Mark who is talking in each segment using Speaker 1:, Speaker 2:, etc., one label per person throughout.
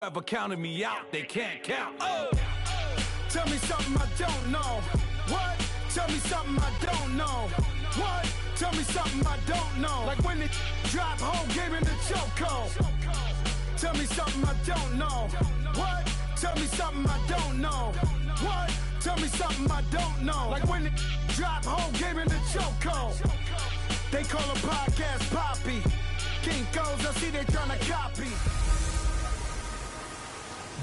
Speaker 1: Ever counted me out, they can't count. Oh, tell me something I don't know. What? Tell me something I don't know. What? Tell me something I don't know. Like when it drop whole game in the chokehold. Tell me something I don't know. What? Tell me something I don't know. What? Tell me something I don't know. Like when it drop whole game in the chokehold. They call a podcast Poppy. King goes, I see they trying to copy.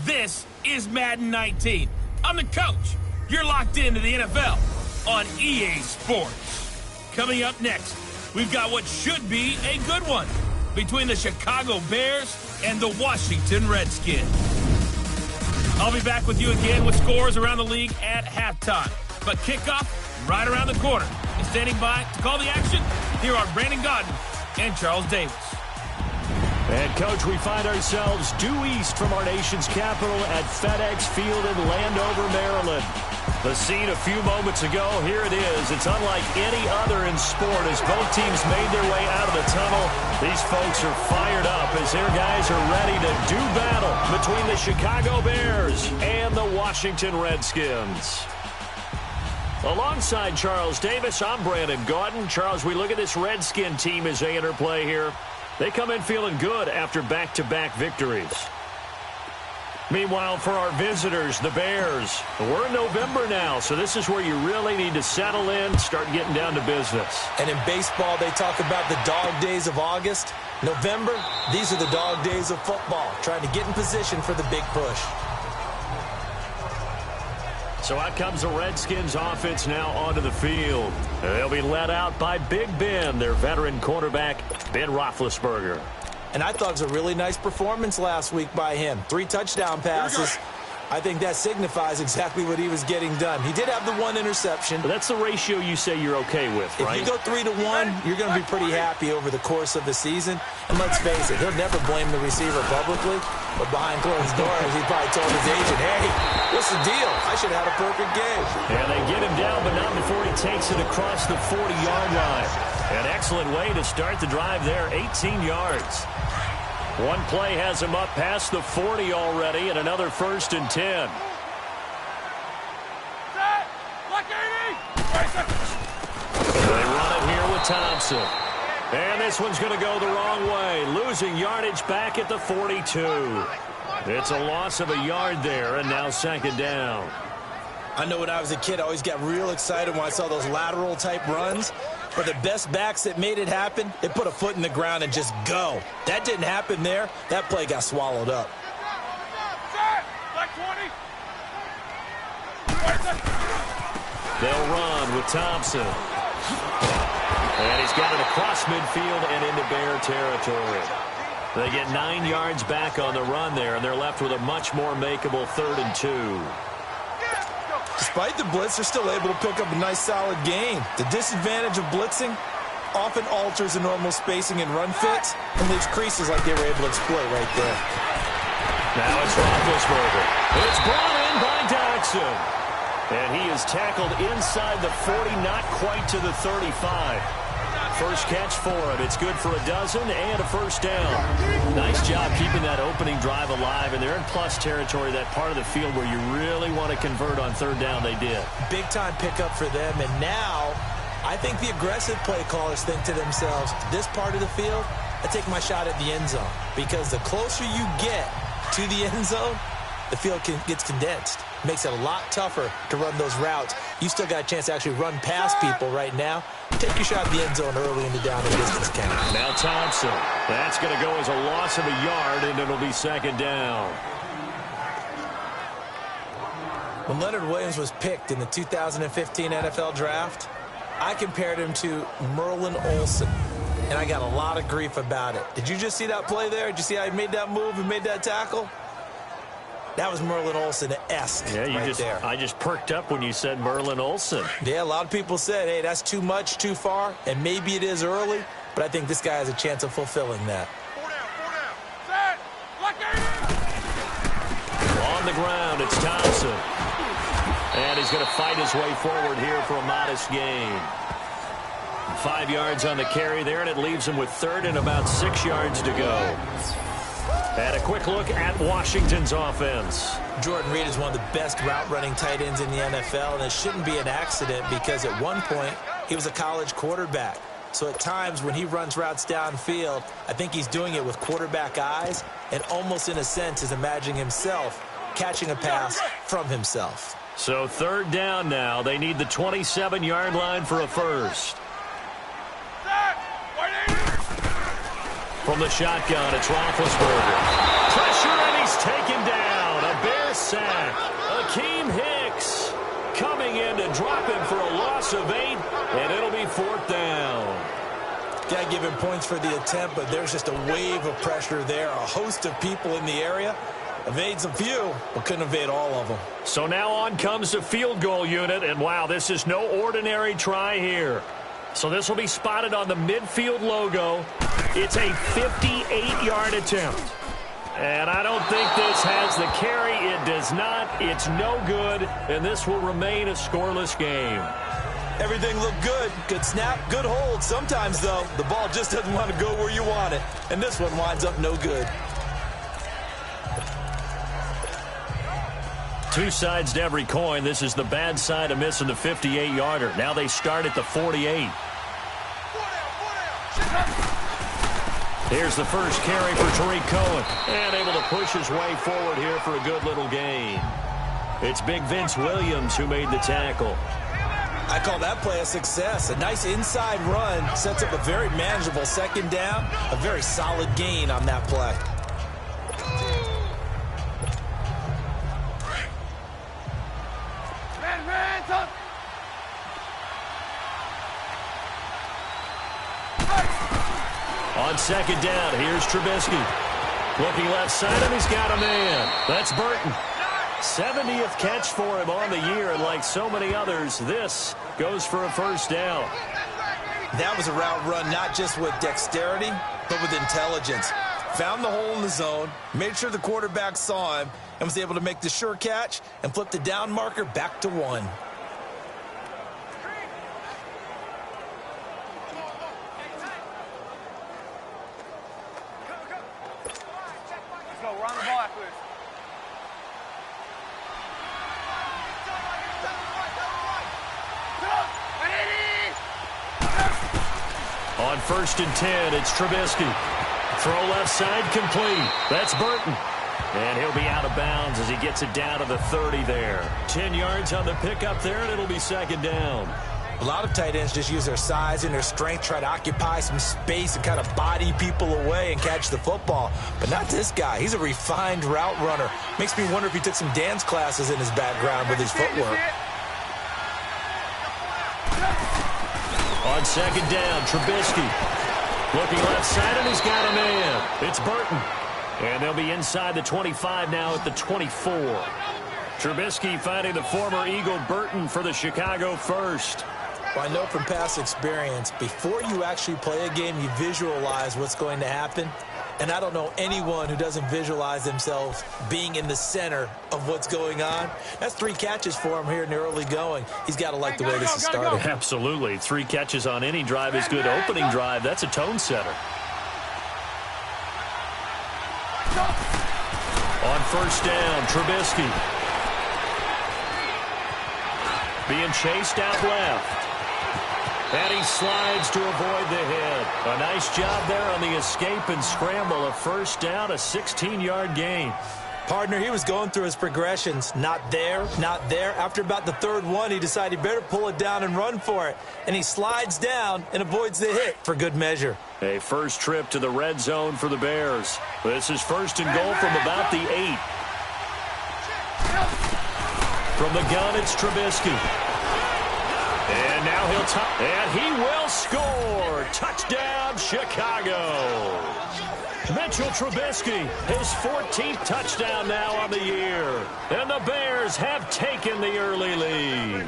Speaker 2: This is Madden 19. I'm the coach. You're locked into the NFL on EA Sports. Coming up next, we've got what should be a good one between the Chicago Bears and the Washington Redskins. I'll be back with you again with scores around the league at halftime. But kickoff right around the corner. And standing by to call the action, here are Brandon Gaudin and Charles Davis.
Speaker 3: And, Coach, we find ourselves due east from our nation's capital at FedEx Field in Landover, Maryland. The scene a few moments ago, here it is. It's unlike any other in sport as both teams made their way out of the tunnel. These folks are fired up as their guys are ready to do battle between the Chicago Bears and the Washington Redskins. Alongside Charles Davis, I'm Brandon Gaudin. Charles, we look at this Redskin team as they interplay here. They come in feeling good after back-to-back victories. Meanwhile, for our visitors, the Bears, we're in November now, so this is where you really need to settle in, start getting down to business.
Speaker 4: And in baseball, they talk about the dog days of August. November, these are the dog days of football, trying to get in position for the big push.
Speaker 3: So out comes the Redskins offense now onto the field. They'll be led out by Big Ben, their veteran quarterback, Ben Roethlisberger.
Speaker 4: And I thought it was a really nice performance last week by him. 3 touchdown passes. I think that signifies exactly what he was getting done. He did have the 1 interception.
Speaker 3: But that's the ratio you say you're okay with, right?
Speaker 4: If you go 3-1, you're going to be pretty happy over the course of the season. And let's face it, he'll never blame the receiver publicly. But behind closed doors, he probably told his agent, hey, what's the deal? I should have had a perfect game.
Speaker 3: And they get him down, but not before he takes it across the 40-yard line. An excellent way to start the drive there, 18 yards. One play has him up past the 40 already, and another 1st and 10. They run it here with Thompson. And this one's going to go the wrong way, losing yardage back at the 42. It's a loss of a yard there, and now 2nd down.
Speaker 4: I know when I was a kid, I always got real excited when I saw those lateral-type runs. But the best backs that made it happen, they put a foot in the ground and just go. That didn't happen there. That play got swallowed up.
Speaker 3: They'll run with Thompson. And he's got it across midfield and into Bear territory. They get 9 yards back on the run there, and they're left with a much more makeable 3rd and 2.
Speaker 4: Despite the blitz, they're still able to pick up a nice, solid gain. The disadvantage of blitzing often alters the normal spacing and run fits and leaves creases like they were able to exploit right there.
Speaker 3: Now it's Roethlisberger. It's brought in by Jackson. And he is tackled inside the 40, not quite to the 35. First catch for him. It's good for a dozen and a 1st down. Nice job keeping that opening drive alive, and they're in plus territory, that part of the field where you really want to convert on 3rd down. They did.
Speaker 4: Big-time pickup for them, and now I think the aggressive play callers think to themselves, this part of the field, I take my shot at the end zone, because the closer you get to the end zone, the field gets condensed. Makes it a lot tougher to run those routes. You still got a chance to actually run past people right now. Take your shot at the end zone early in the down and distance count.
Speaker 3: Now Thompson. That's going to go as a loss of a yard, and it'll be 2nd down.
Speaker 4: When Leonard Williams was picked in the 2015 NFL Draft, I compared him to Merlin Olsen, and I got a lot of grief about it. Did you just see that play there? Did you see how he made that move and made that tackle? That was Merlin Olsen-esque there.
Speaker 3: I just perked up when you said Merlin Olsen.
Speaker 4: Yeah, a lot of people said, hey, that's too much, too far, and maybe it is early, but I think this guy has a chance of fulfilling that.
Speaker 3: On the ground, it's Thompson. And he's going to fight his way forward here for a modest gain. 5 yards on the carry there, and it leaves him with 3rd and about 6 yards to go. And a quick look at Washington's offense.
Speaker 4: Jordan Reed is one of the best route-running tight ends in the NFL, and it shouldn't be an accident because at one point he was a college quarterback. So at times when he runs routes downfield, I think he's doing it with quarterback eyes and almost in a sense is imagining himself catching a pass from himself.
Speaker 3: So third down now. They need the 27-yard line for a first. From the shotgun, it's Roethlisberger. Pressure, and he's taken down. A Bear sack. Akeem Hicks coming in to drop him for a loss of 8, and it'll be fourth down.
Speaker 4: Got to give him points for the attempt, but there's just a wave of pressure there. A host of people in the area. Evades a few, but couldn't evade all of them.
Speaker 3: So now on comes the field goal unit, and wow, this is no ordinary try here. So this will be spotted on the midfield logo. It's a 58-yard attempt. And I don't think this has the carry. It does not. It's no good, and this will remain a scoreless game.
Speaker 4: Everything looked good. Good snap, good hold. Sometimes, though, the ball just doesn't want to go where you want it. And this one winds up no good.
Speaker 3: Two sides to every coin. This is the bad side of missing the 58-yarder. Now they start at the 48. Here's the first carry for Tariq Cohen. And able to push his way forward here for a good little gain. It's Big Vince Williams who made the tackle.
Speaker 4: I call that play a success. A nice inside run sets up a very manageable second down. A very solid gain on that play.
Speaker 3: On second down, here's Trubisky. Looking left side, and he's got a man. That's Burton. 70th catch for him on the year, and like so many others, this goes for a first down.
Speaker 4: That was a route run not just with dexterity, but with intelligence. Found the hole in the zone, made sure the quarterback saw him, and was able to make the sure catch and flip the down marker back to 1.
Speaker 3: On 1st and 10, it's Trubisky. Throw left side complete. That's Burton. And he'll be out of bounds as he gets it down to the 30 there. 10 yards on the pickup there, and it'll be second down.
Speaker 4: A lot of tight ends just use their size and their strength, try to occupy some space and kind of body people away and catch the football. But not this guy. He's a refined route runner. Makes me wonder if he took some dance classes in his background with his footwork.
Speaker 3: On second down, Trubisky. Looking left side, and he's got a man. It's Burton. And they'll be inside the 25 now at the 24. Trubisky finding the former Eagle Burton for the Chicago first.
Speaker 4: Well, I know from past experience, before you actually play a game, you visualize what's going to happen. And I don't know anyone who doesn't visualize themselves being in the center of what's going on. That's 3 catches for him here in the early going. He's got to like the way this is starting.
Speaker 3: Absolutely. 3 catches on any drive is good. Opening drive, that's a tone setter. On first down, Trubisky. Being chased out left. And he slides to avoid the hit. A nice job there on the escape and scramble. A first down, a 16-yard gain.
Speaker 4: Partner, he was going through his progressions. Not there, not there. After about the 3rd one, he decided he better pull it down and run for it. And he slides down and avoids the hit for good measure.
Speaker 3: A first trip to the red zone for the Bears. This is 1st and goal from about the 8. From the gun, it's Trubisky. And now and he will score. Touchdown, Chicago. Mitchell Trubisky, his 14th touchdown now on the year. And the Bears have taken the early lead.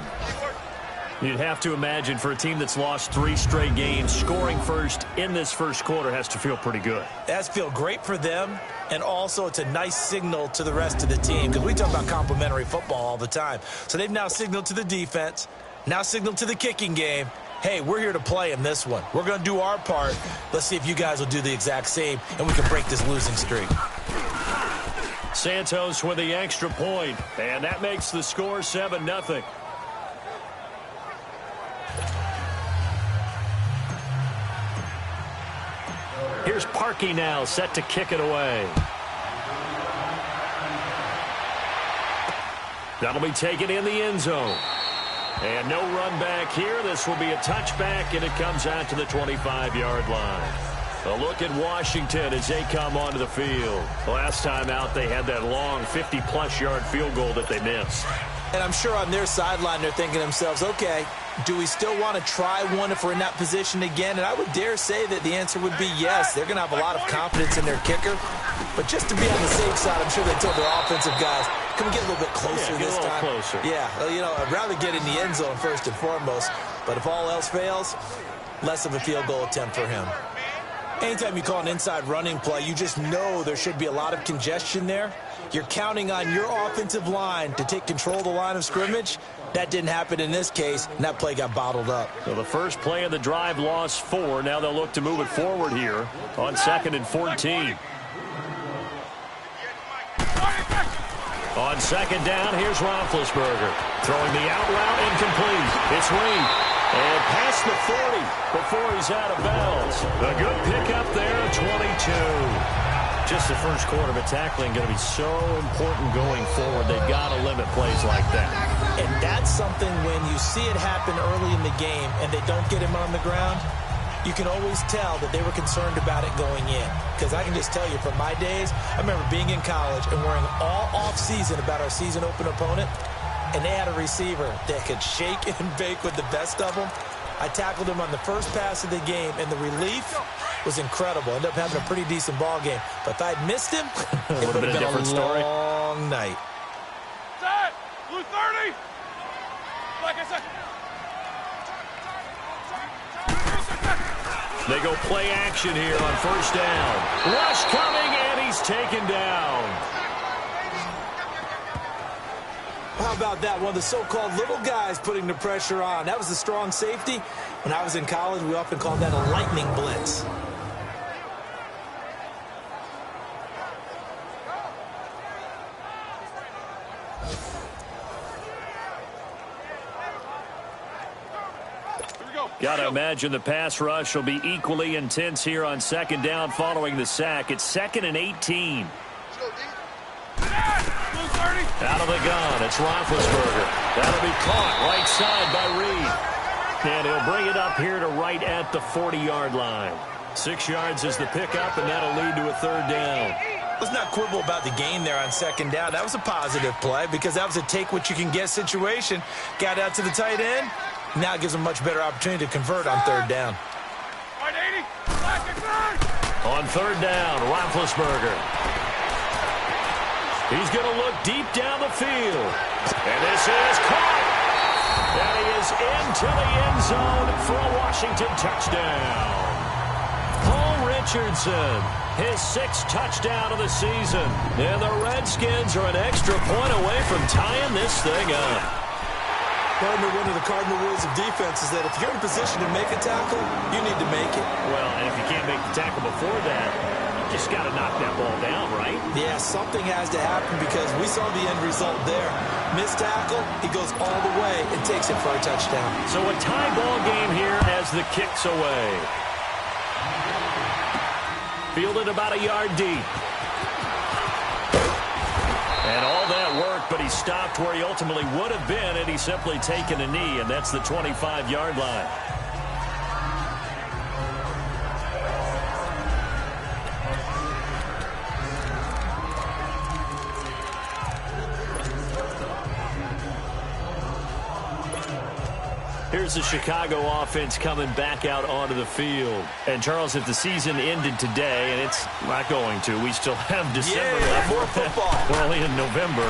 Speaker 3: You'd have to imagine for a team that's lost 3 straight games, scoring first in this first quarter has to feel pretty good.
Speaker 4: It has to feel great for them, and also it's a nice signal to the rest of the team, because we talk about complimentary football all the time. So they've now signaled to the defense, now signaled to the kicking game, hey, we're here to play in this one. We're going to do our part. Let's see if you guys will do the exact same, and we can break this losing streak.
Speaker 3: Santos with the extra point, and that makes the score 7-0. Here's Parkey now, set to kick it away. That'll be taken in the end zone. And no run back here. This will be a touchback, and it comes out to the 25-yard line. A look at Washington as they come onto the field. Last time out, they had that long 50-plus yard field goal that they missed.
Speaker 4: And I'm sure on their sideline, they're thinking to themselves, okay, do we still want to try one if we're in that position again? And I would dare say that the answer would be yes. They're going to have a lot of confidence in their kicker. But just to be on the safe side, I'm sure they told their offensive guys, can we get a little bit closer this time?
Speaker 3: Closer.
Speaker 4: Yeah, well, you know, I'd rather get in the end zone first and foremost. But if all else fails, less of a field goal attempt for him. Anytime you call an inside running play, you just know there should be a lot of congestion there. You're counting on your offensive line to take control of the line of scrimmage. That didn't happen in this case, and that play got bottled up.
Speaker 3: So the first play of the drive lost 4. Now they'll look to move it forward here on 2nd and 14. On 2nd down, here's Roethlisberger. Throwing the out route, incomplete. It's Reed. And past the 40 before he's out of bounds. A good pickup there, 22. Just the first quarter, but tackling going to be so important going forward. They've got to limit plays like that.
Speaker 4: And that's something when you see it happen early in the game and they don't get him on the ground, you can always tell that they were concerned about it going in. Because I can just tell you from my days, I remember being in college and worrying all off-season about our season open opponent, and they had a receiver that could shake and bake with the best of them. I tackled him on the first pass of the game, and the relief was incredible. Ended up having a pretty decent ball game. But if I'd missed him, it would have been a long night.
Speaker 1: Blue 30. Like I said.
Speaker 3: They go play action here on first down. Rush coming, and he's taken down.
Speaker 4: How about that? One of the so-called little guys putting the pressure on. That was the strong safety. When I was in college, we often called that a lightning blitz.
Speaker 3: Got to imagine the pass rush will be equally intense here on 2nd down following the sack. It's 2nd and 18. Out of the gun, it's Roethlisberger. That'll be caught right side by Reed. And he'll bring it up here to right at the 40-yard line. 6 yards is the pickup, and that'll lead to a 3rd down.
Speaker 4: Let's not quibble about the gain there on 2nd down. That was a positive play because that was a take-what-you-can-get situation. Got out to the tight end. Now it gives them a much better opportunity to convert on 3rd down.
Speaker 3: On 3rd down, Roethlisberger. He's going to look deep down the field. And this is caught. And he is into the end zone for a Washington touchdown. Paul Richardson, his 6th touchdown of the season. And the Redskins are an extra point away from tying this thing up.
Speaker 4: One of the cardinal rules of defense is that if you're in a position to make a tackle, you need to make it.
Speaker 3: Well, and if you can't make the tackle before that, you just got to knock that ball down, right?
Speaker 4: Yeah, something has to happen because we saw the end result there. Missed tackle, he goes all the way and takes it for a touchdown.
Speaker 3: So a tie ball game here as the kick's away. Fielded about a yard deep. And all that work, but he stopped where he ultimately would have been had he simply taken a knee, and that's the 25-yard line. Here's the Chicago offense coming back out onto the field. And, Charles, if the season ended today, and it's not going to, we still have December left.
Speaker 4: More football.
Speaker 3: We're only in November.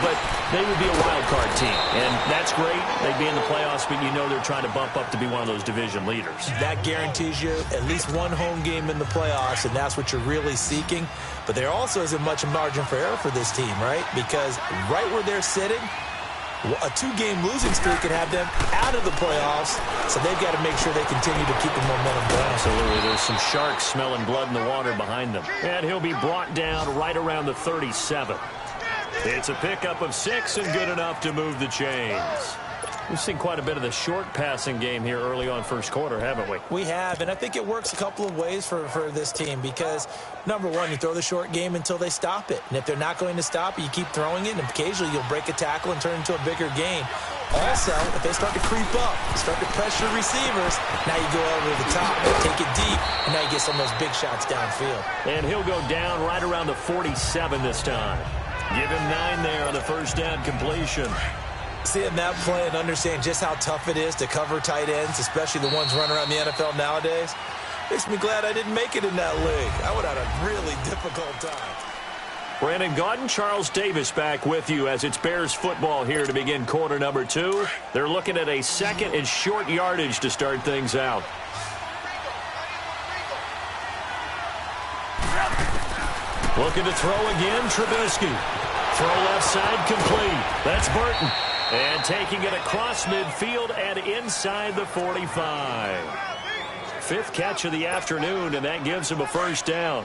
Speaker 3: But they would be a wild card team. And that's great. They'd be in the playoffs, but you know they're trying to bump up to be one of those division leaders.
Speaker 4: That guarantees you at least one home game in the playoffs, and that's what you're really seeking. But there also isn't much margin for error for this team, right? Because right where they're sitting, A 2-game losing streak could have them out of the playoffs, so they've got to make sure they continue to keep the momentum going.
Speaker 3: Absolutely. There's some sharks smelling blood in the water behind them. And he'll be brought down right around the 37. It's a pickup of 6 and good enough to move the chains. We've seen quite a bit of the short passing game here early on first quarter, haven't we?
Speaker 4: We have, and I think it works a couple of ways for this team because, number one, you throw the short game until they stop it. And if they're not going to stop it, you keep throwing it, and occasionally you'll break a tackle and turn it into a bigger game. Also, if they start to creep up, start to pressure receivers, now you go over the top, take it deep, and now you get some of those big shots downfield.
Speaker 3: And he'll go down right around the 47 this time. Give him 9 there on the first down completion.
Speaker 4: Seeing that play and understand just how tough it is to cover tight ends, especially the ones running around the NFL nowadays, makes me glad I didn't make it in that league. I would have had a really difficult time.
Speaker 3: Brandon Gaudin, Charles Davis back with you as it's Bears football here to begin quarter number 2. They're looking at a second and short yardage to start things out. Looking to throw again, Trubisky. Throw left side complete. That's Burton. And taking it across midfield and inside the 45. 5th catch of the afternoon, and that gives him a first down.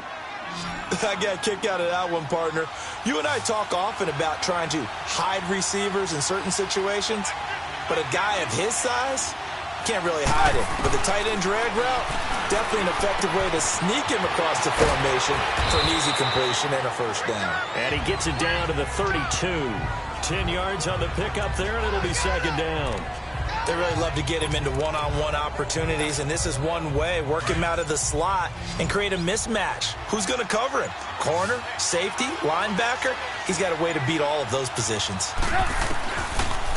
Speaker 4: I got kicked out of that one, partner. You and I talk often about trying to hide receivers in certain situations, but a guy of his size can't really hide it. But the tight end drag route, definitely an effective way to sneak him across the formation for an easy completion and a first down.
Speaker 3: And he gets it down to the 32. 10 yards on the pickup there, and it'll be second down.
Speaker 4: They really love to get him into one-on-one opportunities, and this is one way. Work him out of the slot and create a mismatch. Who's going to cover him? Corner, safety, linebacker? He's got a way to beat all of those positions.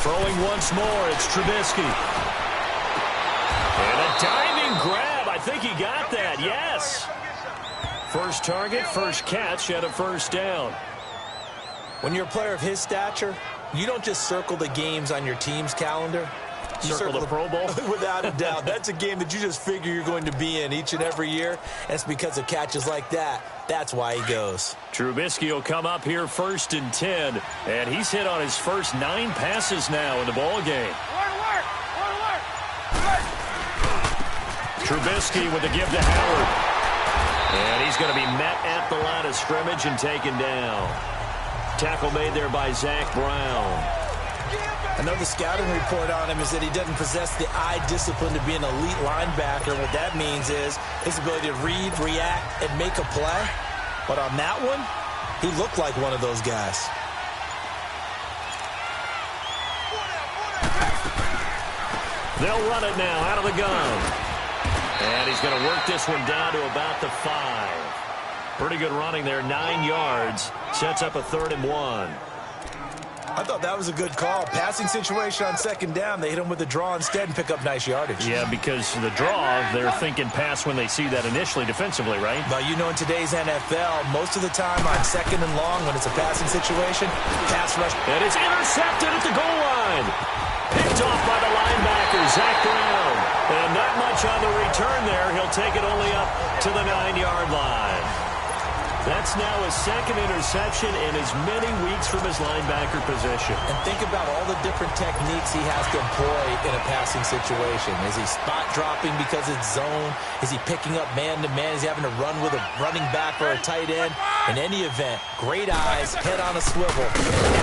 Speaker 3: Throwing once more, it's Trubisky. And a diving grab. I think he got that, yes. First target, first catch, and a first down.
Speaker 4: When you're a player of his stature, you don't just circle the games on your team's calendar. You
Speaker 3: circle the Pro Bowl?
Speaker 4: Without a doubt. That's a game that you just figure you're going to be in each and every year. And it's because of catches like that. That's why he goes.
Speaker 3: Trubisky will come up here first and 10. And he's hit on his first 9 passes now in the ball game. Trubisky with the give to Howard. And he's going to be met at the line of scrimmage and taken down. Tackle made there by Zach Brown.
Speaker 4: I know the scouting report on him is that he doesn't possess the eye discipline to be an elite linebacker. What that means is his ability to read, react, and make a play. But on that one, he looked like one of those guys.
Speaker 3: They'll run it now out of the gun. And he's going to work this one down to about the 5. Pretty good running there, 9 yards. Sets up a 3rd and 1.
Speaker 4: I thought that was a good call. Passing situation on second down. They hit him with a draw instead and pick up nice yardage.
Speaker 3: Yeah, because the draw, they're thinking pass when they see that initially defensively, right?
Speaker 4: But you know, in today's NFL, most of the time on second and long when it's a passing situation, pass rush.
Speaker 3: And it's intercepted at the goal line. Picked off by the linebacker, Zach Brown. And not much on the return there. He'll take it only up to the 9-yard line. That's now his 2nd interception in as many weeks from his linebacker position.
Speaker 4: And think about all the different techniques he has to employ in a passing situation. Is he spot dropping because it's zone? Is he picking up man-to-man? Is he having to run with a running back or a tight end? In any event, great eyes, head on a swivel,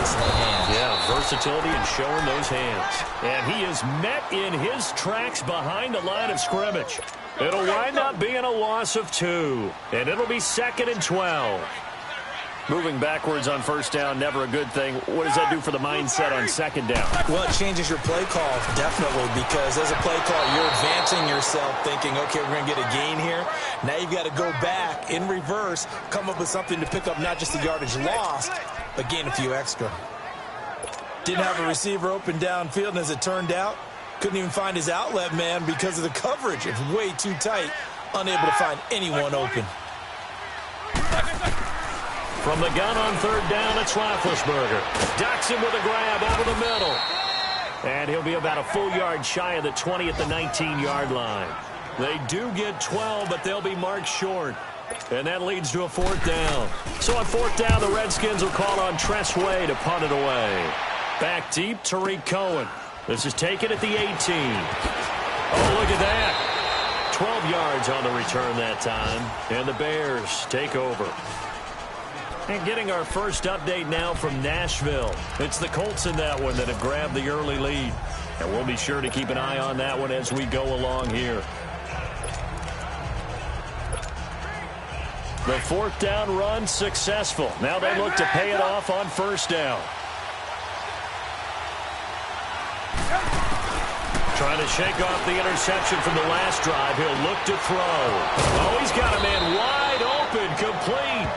Speaker 4: excellent hands.
Speaker 3: Yeah, versatility and showing those hands. And he is met in his tracks behind the line of scrimmage. It'll wind up being a loss of 2, and it'll be 2nd and 12. Moving backwards on first down, never a good thing. What does that do for the mindset on second down?
Speaker 4: Well, it changes your play call, definitely, because as a play call, you're advancing yourself thinking, okay, we're going to get a gain here. Now you've got to go back in reverse, come up with something to pick up not just the yardage lost, but gain a few extra. Didn't have a receiver open downfield, and as it turned out, couldn't even find his outlet man because of the coverage. It's way too tight, unable to find anyone open.
Speaker 3: From the gun on third down, it's Roethlisberger. Docks him with a grab over the middle. And he'll be about a full yard shy of the 20 at the 19-yard line. They do get 12, but they'll be marked short. And that leads to a 4th down. So on 4th down, the Redskins will call on Tress Way to punt it away. Back deep, Tariq Cohen. This is taken at the 18. Oh, look at that. 12 yards on the return that time. And the Bears take over. And getting our first update now from Nashville. It's the Colts in that one that have grabbed the early lead. And we'll be sure to keep an eye on that one as we go along here. The fourth down run successful. Now they look to pay it off on first down. Trying to shake off the interception from the last drive. He'll look to throw. Oh, he's got a man wide open, complete.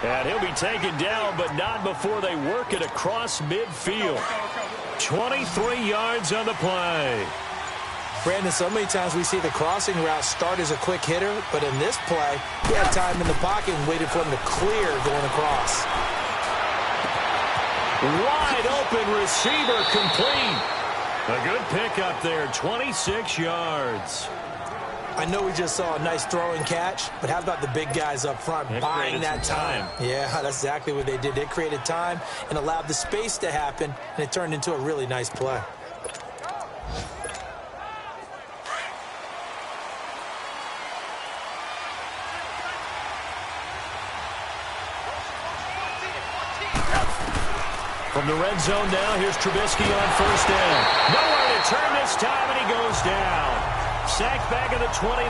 Speaker 3: And he'll be taken down, but not before they work it across midfield. 23 yards on the play.
Speaker 4: Brandon, so many times we see the crossing route start as a quick hitter, but in this play, he had time in the pocket and waited for him to clear going across.
Speaker 3: Wide open receiver, complete. A good pickup there, 26 yards.
Speaker 4: I know we just saw a nice throw and catch, but how about the big guys up front buying that time? Yeah, that's exactly what they did. They created time and allowed the space to happen, and it turned into a really nice play.
Speaker 3: From the red zone now, here's Trubisky on first down. Nowhere to turn this time, and he goes down. Sacked back at the 29.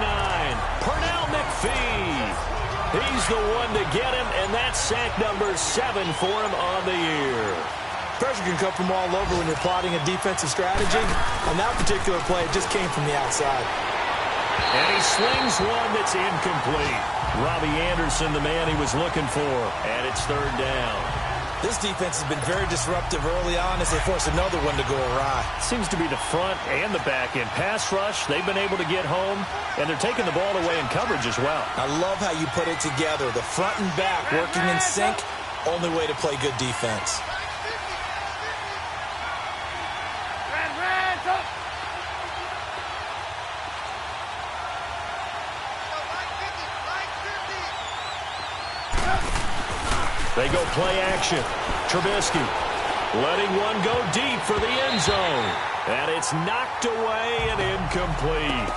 Speaker 3: Pernell McPhee. He's the one to get him, and that's sack number 7 for him on the year.
Speaker 4: Pressure can come from all over when you're plotting a defensive strategy. On that particular play, it just came from the outside.
Speaker 3: And he slings one that's incomplete. Robbie Anderson, the man he was looking for, and it's third down.
Speaker 4: This defense has been very disruptive early on as they force another one to go awry.
Speaker 3: Seems to be the front and the back end. Pass rush, they've been able to get home, and they're taking the ball away in coverage as well.
Speaker 4: I love how you put it together. The front and back working in sync, only way to play good defense.
Speaker 3: They go play action. Trubisky letting one go deep for the end zone. And it's knocked away and incomplete.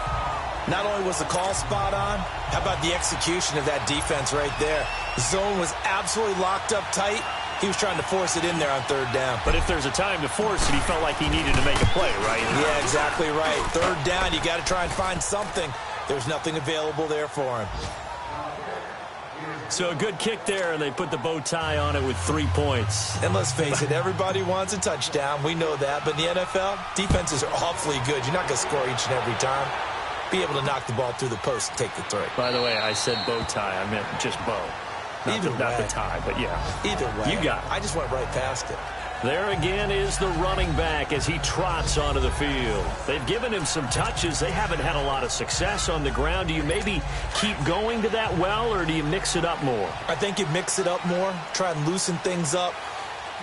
Speaker 4: Not only was the call spot on, how about the execution of that defense right there? The zone was absolutely locked up tight. He was trying to force it in there on third down.
Speaker 3: But if there's a time to force it, he felt like he needed to make a play, right?
Speaker 4: Yeah, exactly right. Third down, you got to try and find something. There's nothing available there for him.
Speaker 3: So a good kick there, and they put the bow tie on it with 3 points.
Speaker 4: And let's face it, everybody wants a touchdown. We know that. But in the NFL, defenses are awfully good. You're not going to score each and every time. Be able to knock the ball through the post and take the three.
Speaker 3: By the way, I said bow tie. I meant just bow. Not the tie, but yeah.
Speaker 4: Either way.
Speaker 3: You got it.
Speaker 4: I just went right past it.
Speaker 3: There again is the running back as he trots onto the field. They've given him some touches. They haven't had a lot of success on the ground. Do you maybe keep going to that well, or do you mix it up more?
Speaker 4: I think you mix it up more, try and loosen things up.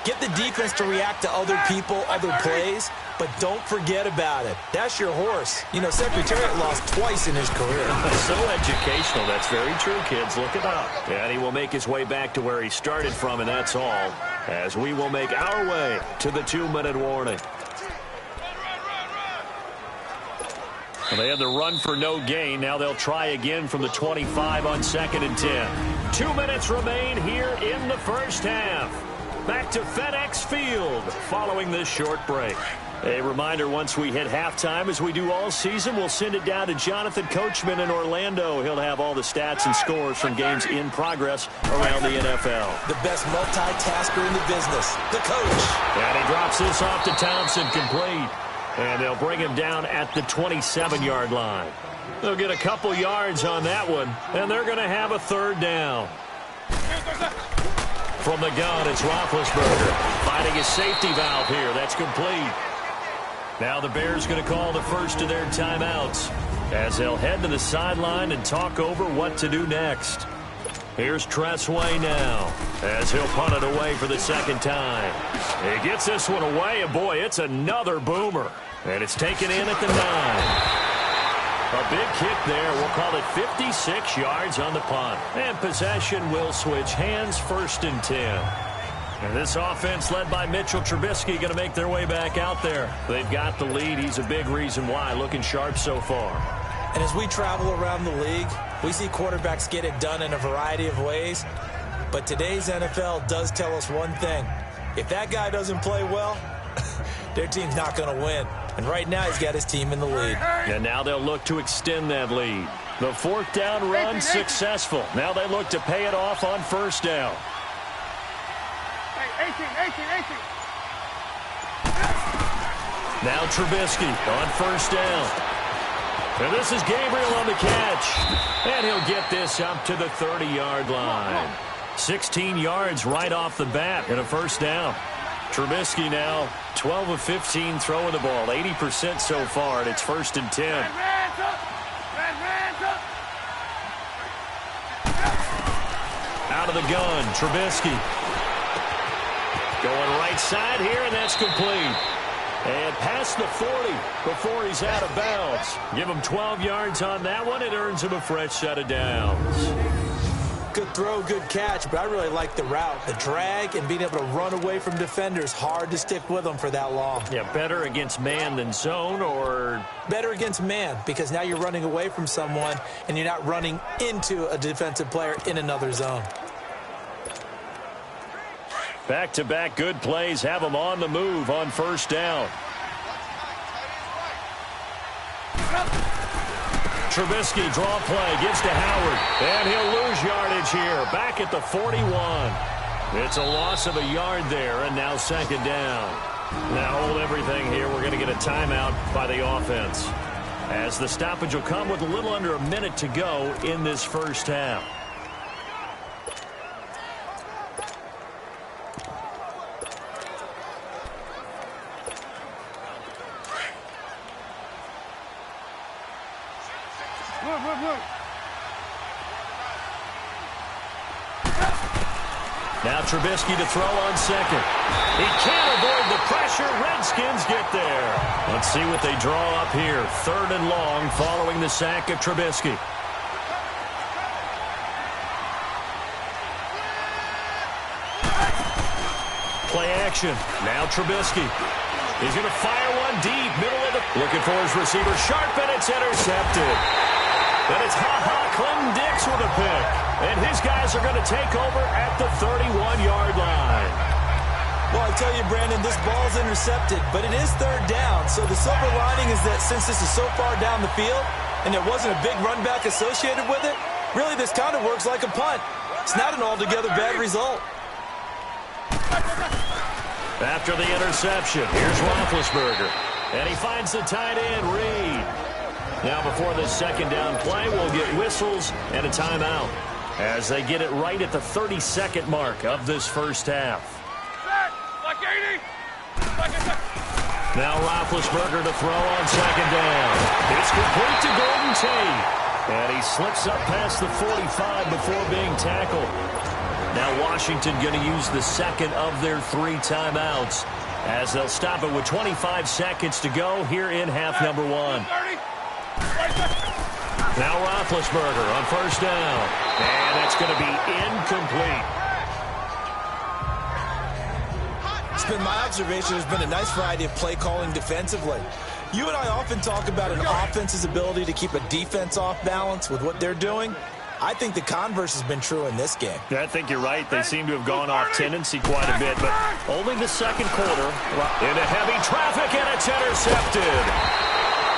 Speaker 4: Get the defense to react to other people, other plays, but don't forget about it. That's your horse. You know, Secretariat lost twice in his career.
Speaker 3: So educational. That's very true, kids. Look it up. And he will make his way back to where he started from, and that's all, as we will make our way to the 2-minute warning. Well, they had the run for no gain. Now they'll try again from the 25 on 2nd and 10. 2 minutes remain here in the first half. Back to FedEx Field following this short break. A reminder, once we hit halftime, as we do all season, we'll send it down to Jonathan Coachman in Orlando. He'll have all the stats and scores from games in progress around the NFL.
Speaker 4: The best multitasker in the business, the coach.
Speaker 3: And he drops this off to Thompson, complete. And they'll bring him down at the 27-yard line. They'll get a couple yards on that one, and they're going to have a third down. From the gun, it's Roethlisberger finding his safety valve here. That's complete. Now the Bears going to call the first of their timeouts as they'll head to the sideline and talk over what to do next. Here's Tressway now as he'll punt it away for the second time. He gets this one away, and boy, it's another boomer. And it's taken in at the 9. A big kick there. We'll call it 56 yards on the punt. And possession will switch hands, 1st and 10. And this offense led by Mitchell Trubisky going to make their way back out there. They've got the lead. He's a big reason why. Looking sharp so far.
Speaker 4: And as we travel around the league, we see quarterbacks get it done in a variety of ways. But today's NFL does tell us one thing. If that guy doesn't play well, their team's not going to win. And right now he's got his team in the lead.
Speaker 3: And now they'll look to extend that lead. The fourth down run successful. Now they look to pay it off on first down.
Speaker 1: 18.
Speaker 3: Now Trubisky on first down. And this is Gabriel on the catch. And he'll get this up to the 30-yard line. 16 yards right off the bat and a first down. Trubisky now 12 of 15 throwing the ball, 80% so far, and it's 1st and 10. Out of the gun, Trubisky. Going right side here, and that's complete. And past the 40 before he's out of bounds. Give him 12 yards on that one. It earns him a fresh set of downs.
Speaker 4: Good throw, good catch, but I really like the route. The drag and being able to run away from defenders, hard to stick with them for that long.
Speaker 3: Yeah, better against man than zone, or?
Speaker 4: Better against man, because now you're running away from someone and you're not running into a defensive player in another zone.
Speaker 3: Back-to-back good plays have them on the move on first down. Trubisky draw play, gives to Howard, and he'll lose yardage here, back at the 41. It's a loss of a yard there, and now second down. Now hold everything here. We're going to get a timeout by the offense, as the stoppage will come with a little under a minute to go in this first half. Now Trubisky to throw on second. He can't avoid the pressure. Redskins get there. Let's see what they draw up here. 3rd and long following the sack of Trubisky. Play action. Now Trubisky. He's going to fire one deep. Middle of the... Looking for his receiver. Sharp, and it's intercepted. And it's Clinton Dix with a pick. And his guys are going to take over at the 31-yard line.
Speaker 4: Well, I tell you, Brandon, this ball's intercepted, but it is 3rd down. So the silver lining is that since this is so far down the field and there wasn't a big run back associated with it, really this kind of works like a punt. It's not an altogether bad result.
Speaker 3: After the interception, here's Roethlisberger. And he finds the tight end, Reed. Now before this second down play, we'll get whistles and a timeout as they get it right at the 32nd mark of this first half. Now Roethlisberger to throw on second down. It's complete to Golden Tate. And he slips up past the 45 before being tackled. Now Washington going to use the second of their 3 timeouts as they'll stop it with 25 seconds to go here in half number 1. Now Roethlisberger on first down. And that's going to be incomplete.
Speaker 4: It's been my observation there's been a nice variety of play calling defensively. You and I often talk about an offense's ability to keep a defense off balance with what they're doing. I think the converse has been true in this game.
Speaker 3: Yeah, I think you're right. They seem to have gone off tendency quite a bit, but only the second quarter. Into heavy traffic, and it's intercepted.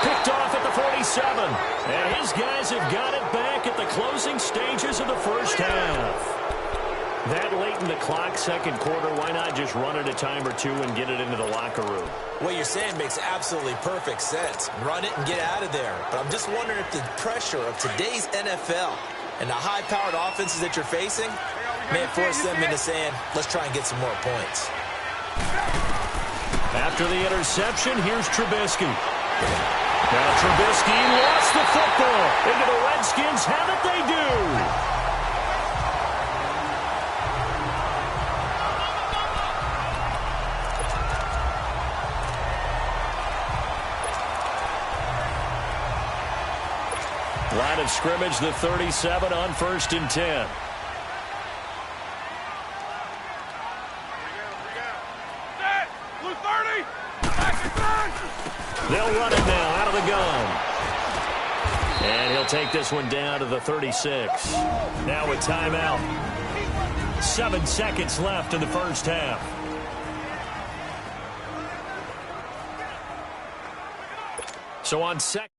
Speaker 3: Picked off at the 47. And his guys have got it back at the closing stages of the first half. That late in the clock, second quarter, why not just run it a time or two and get it into the locker room?
Speaker 4: What you're saying makes absolutely perfect sense. Run it and get out of there. But I'm just wondering if the pressure of today's NFL and the high-powered offenses that you're facing may force them into saying, let's try and get some more points.
Speaker 3: After the interception, here's Trubisky. Now Trubisky lost the football. Into the Redskins have it, they do. Line of scrimmage, the 37 on 1st and 10. They'll run it now out of the gun. And he'll take this one down to the 36. Now with timeout. 7 seconds left in the first half. So on second.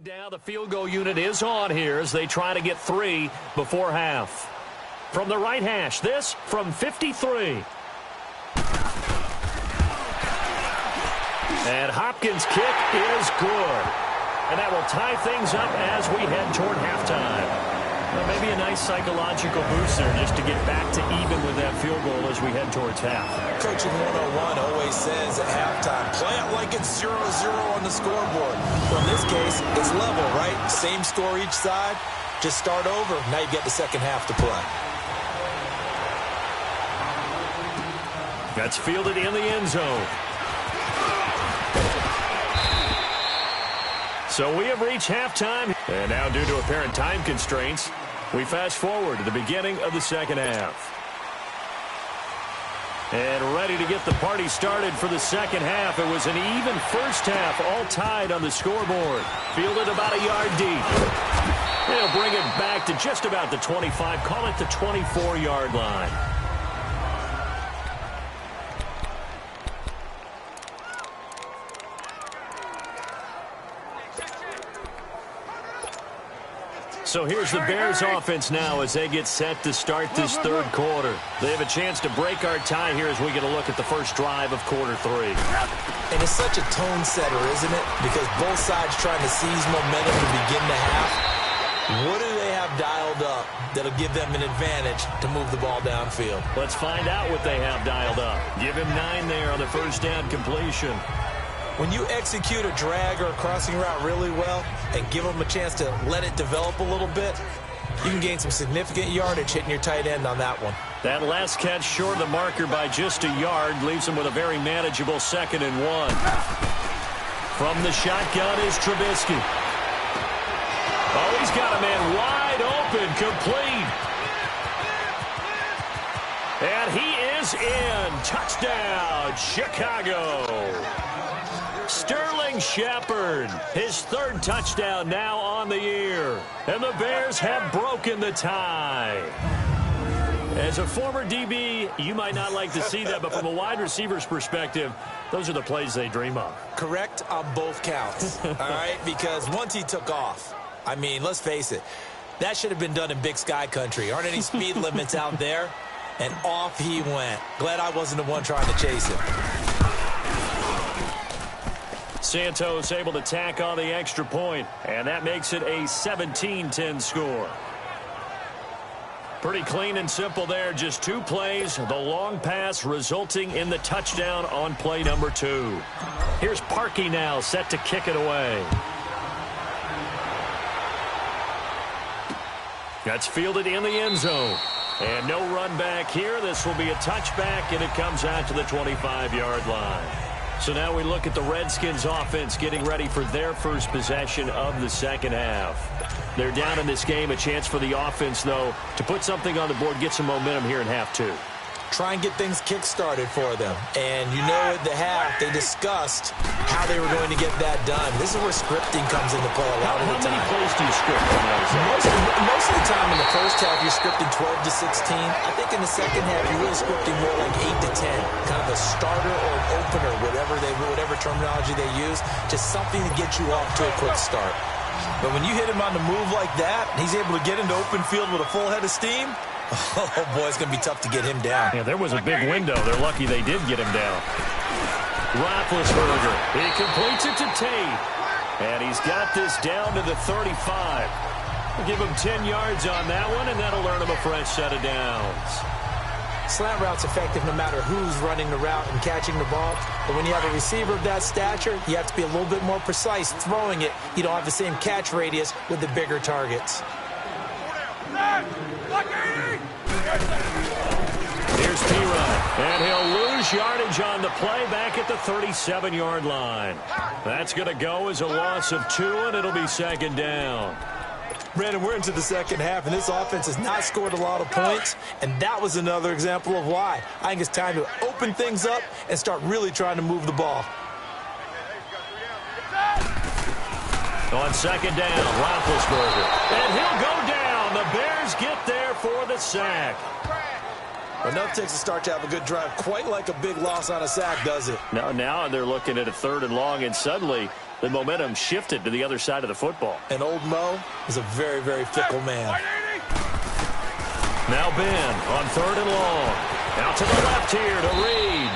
Speaker 3: Down, the field goal unit is on here as they try to get 3 before half. From the right hash, this from 53. And Hopkins' kick is good. And that will tie things up as we head toward halftime. Well, maybe a nice psychological boost there just to get back to even with that field goal as we head towards half.
Speaker 4: Coaching 101 always says at halftime, play it like it's 0-0 on the scoreboard. Well, in this case, it's level, right? Same score each side. Just start over. Now you get the second half to play.
Speaker 3: That's fielded in the end zone. So we have reached halftime. And now due to apparent time constraints, we fast forward to the beginning of the second half. And ready to get the party started for the second half. It was an even first half, all tied on the scoreboard. Fielded about a yard deep. They'll bring it back to just about the 25, call it the 24-yard line. So here's the Bears offense now as they get set to start this third quarter. They have a chance to break our tie here as we get a look at the first drive of quarter 3.
Speaker 4: And it's such a tone setter, isn't it? Because both sides trying to seize momentum to begin the half. What do they have dialed up that'll give them an advantage to move the ball downfield?
Speaker 3: Let's find out what they have dialed up. Give him 9 there on the first down completion.
Speaker 4: When you execute a drag or a crossing route really well and give them a chance to let it develop a little bit, you can gain some significant yardage hitting your tight end on that one.
Speaker 3: That last catch short of the marker by just a yard leaves him with a very manageable 2nd and 1. From the shotgun is Trubisky. Oh, he's got a man wide open, complete. And he is in. Touchdown, Chicago. Sterling Shepard, his 3rd touchdown now on the year. And the Bears have broken the tie. As a former DB, you might not like to see that, but from a wide receiver's perspective, those are the plays they dream of.
Speaker 4: Correct on both counts, all right? Because once he took off, I mean, let's face it, that should have been done in Big Sky country. Aren't any speed limits out there? And off he went. Glad I wasn't the one trying to chase him.
Speaker 3: Santos able to tack on the extra point, and that makes it a 17-10 score. Pretty clean and simple there. Just 2 plays. The long pass resulting in the touchdown on play number 2. Here's Parkey now set to kick it away. That's fielded in the end zone. And no run back here. This will be a touchback, and it comes out to the 25-yard line. So now we look at the Redskins offense getting ready for their first possession of the second half. They're down in this game. A chance for the offense, though, to put something on the board, get some momentum here in half 2.
Speaker 4: Try and get things kick-started for them. And you know at the half, they discussed how they were going to get that done. This is where scripting comes into play a lot of the time.
Speaker 3: How many plays do you script?
Speaker 4: Most of the time in the first half, you're scripting 12 to 16. I think in the second half, you're really scripting more like 8 to 10. Kind of a starter or an opener, whatever terminology they use. Just something to get you off to a quick start. But when you hit him on the move like that, he's able to get into open field with a full head of steam. Oh, boy, it's going to be tough to get him down.
Speaker 3: Yeah, there was a big window. They're lucky they did get him down. Roethlisberger, he completes it to Tate. And he's got this down to the 35. We'll give him 10 yards on that one, and that'll earn him a fresh set of downs.
Speaker 4: Slant route's effective no matter who's running the route and catching the ball. But when you have a receiver of that stature, you have to be a little bit more precise throwing it. You don't have the same catch radius with the bigger targets.
Speaker 3: Here's P-Rod, and he'll lose yardage on the play back at the 37-yard line. That's going to go as a loss of 2, and it'll be second down.
Speaker 4: Brandon, we're into the second half, and this offense has not scored a lot of points, and that was another example of why. I think it's time to open things up and start really trying to move the ball.
Speaker 3: On second down, Roethlisberger, and he'll go down. The Bears get there for the sack.
Speaker 4: Enough takes a start to have a good drive, quite like a big loss on a sack, does it?
Speaker 3: Now they're looking at a 3rd and long, and suddenly the momentum shifted to the other side of the football.
Speaker 4: And old Mo is a very, very fickle man.
Speaker 3: Now Ben on 3rd and long. Out to the left here to Reed.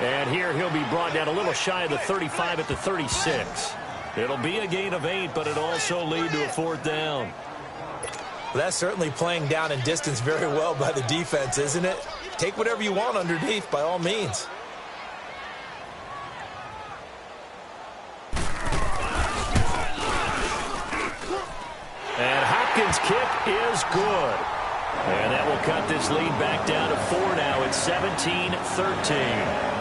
Speaker 3: And here he'll be brought down a little shy of the 35 at the 36. It'll be a gain of 8, but it'll also lead to a 4th down.
Speaker 4: Well, that's certainly playing down in distance very well by the defense, isn't it? Take whatever you want underneath, by all means.
Speaker 3: And Hopkins' kick is good. And that will cut this lead back down to 4 now. It's 17-13.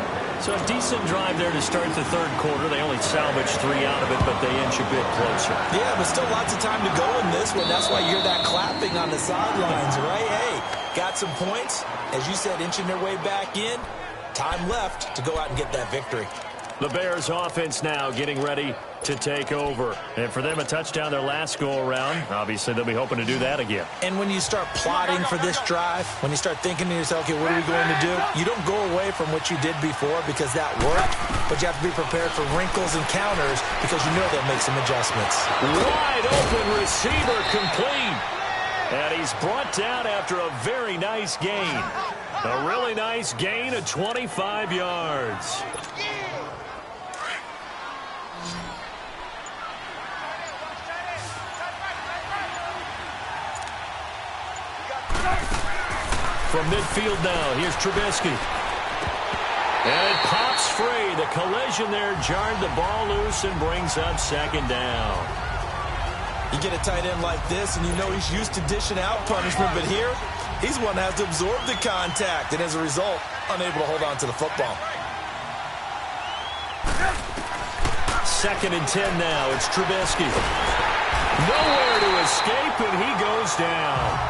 Speaker 3: So a decent drive there to start the 3rd quarter. They only salvaged 3 out of it, but they inch a bit closer.
Speaker 4: Yeah, but still lots of time to go in this one. That's why you hear that clapping on the sidelines, right? Hey, got some points. As you said, inching their way back in. Time left to go out and get that victory.
Speaker 3: The Bears offense now getting ready to take over. And for them, a touchdown their last go-around. Obviously, they'll be hoping to do that again.
Speaker 4: And when you start plotting for this drive, when you start thinking to yourself, okay, what are we going to do? You don't go away from what you did before because that worked, but you have to be prepared for wrinkles and counters because you know they'll make some adjustments.
Speaker 3: Wide open receiver complete. And he's brought down after a very nice gain. A really nice gain of 25 yards. From midfield now, here's Trubisky. And it pops free. The collision there jarred the ball loose and brings up second down.
Speaker 4: You get a tight end like this, and you know he's used to dishing out punishment, but here, he's one that has to absorb the contact, and as a result, unable to hold on to the football.
Speaker 3: 2nd and 10 now. It's Trubisky. Nowhere to escape, and he goes down.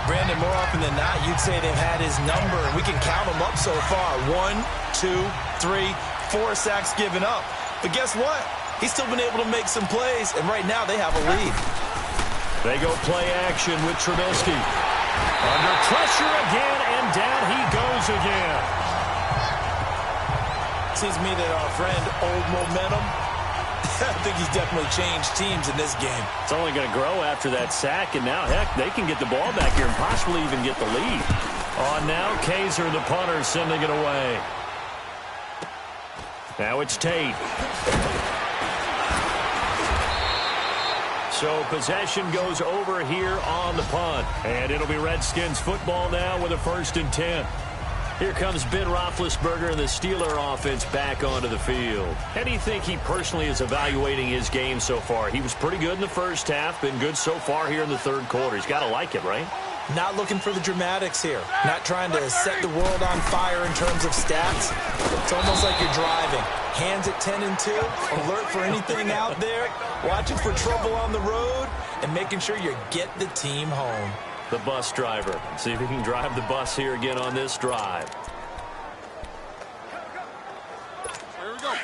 Speaker 4: Brandon, more often than not, you'd say they've had his number, and we can count them up so far. 1, 2, 3, 4 sacks given up. But guess what? He's still been able to make some plays, and right now they have a lead.
Speaker 3: They go play action with Trubisky. Under pressure again, and down he goes again.
Speaker 4: Seems to me that our friend, Old Momentum, I think he's definitely changed teams in this game.
Speaker 3: It's only going to grow after that sack, and now, heck, they can get the ball back here and possibly even get the lead. On now, Kaiser, the punter, sending it away. Now it's Tate. So possession goes over here on the punt. And it'll be Redskins football now with a 1st and 10. Here comes Ben Roethlisberger and the Steeler offense back onto the field. How do you think he personally is evaluating his game so far? He was pretty good in the first half, been good so far here in the 3rd quarter. He's got to like it, right?
Speaker 4: Not looking for the dramatics here. Not trying to set the world on fire in terms of stats. It's almost like you're driving. Hands at 10 and 2, alert for anything out there, watching for trouble on the road, and making sure you get the team home.
Speaker 3: The bus driver. See if he can drive the bus here again on this drive.
Speaker 1: Here we go.